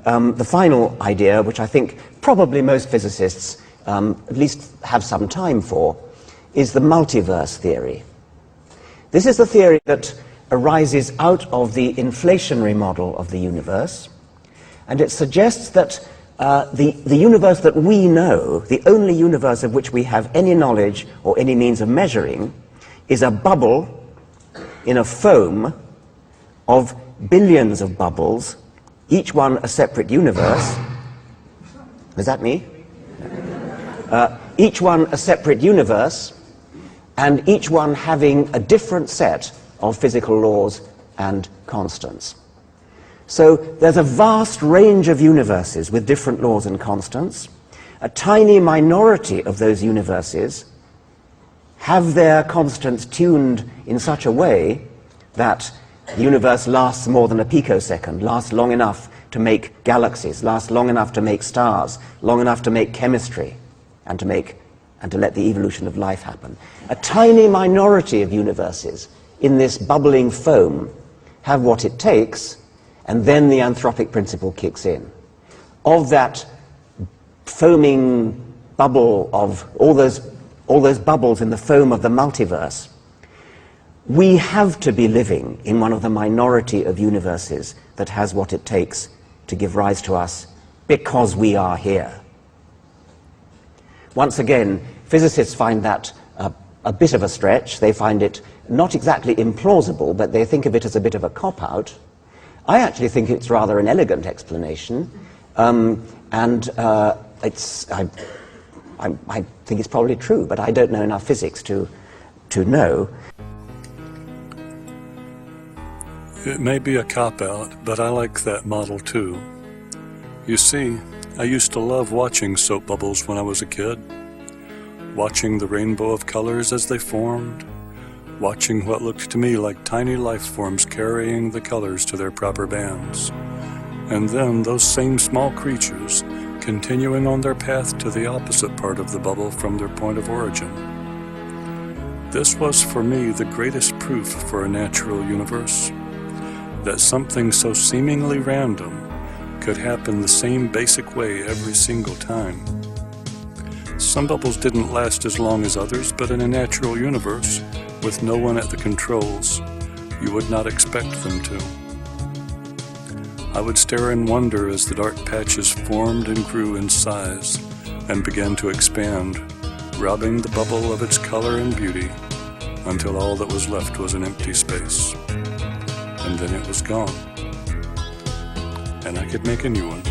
the final idea, which I think probably most physicists at least have some time for, is the multiverse theory. This is the theory that arises out of the inflationary model of the universe, and it suggests that the universe that we know, the only universe of which we have any knowledge or any means of measuring, is a bubble in a foam of billions of bubbles, each one a separate universe. Is that me? Each one a separate universe, and each one having a different set of physical laws and constants. So there's a vast range of universes with different laws and constants. A tiny minority of those universes have their constants tuned in such a way that the universe lasts more than a picosecond, lasts long enough to make galaxies, lasts long enough to make stars, long enough to make chemistry, and to let the evolution of life happen. A tiny minority of universes in this bubbling foam have what it takes, and then the anthropic principle kicks in. Of that foaming bubble of all those bubbles in the foam of the multiverse, we have to be living in one of the minority of universes that has what it takes to give rise to us because we are here. Once again, physicists find that a bit of a stretch. They find it not exactly implausible, but they think of it as a bit of a cop-out. I actually think it's rather an elegant explanation, I think it's probably true, but I don't know enough physics to know. It may be a cop-out, but I like that model too. You see, I used to love watching soap bubbles when I was a kid. Watching the rainbow of colors as they formed. Watching what looked to me like tiny life forms carrying the colors to their proper bands. And then those same small creatures continuing on their path to the opposite part of the bubble from their point of origin. This was for me the greatest proof for a natural universe. That something so seemingly random could happen the same basic way every single time. Some bubbles didn't last as long as others, but in a natural universe, with no one at the controls, you would not expect them to. I would stare in wonder as the dark patches formed and grew in size and began to expand, robbing the bubble of its color and beauty until all that was left was an empty space. And then it was gone, and I could make a new one.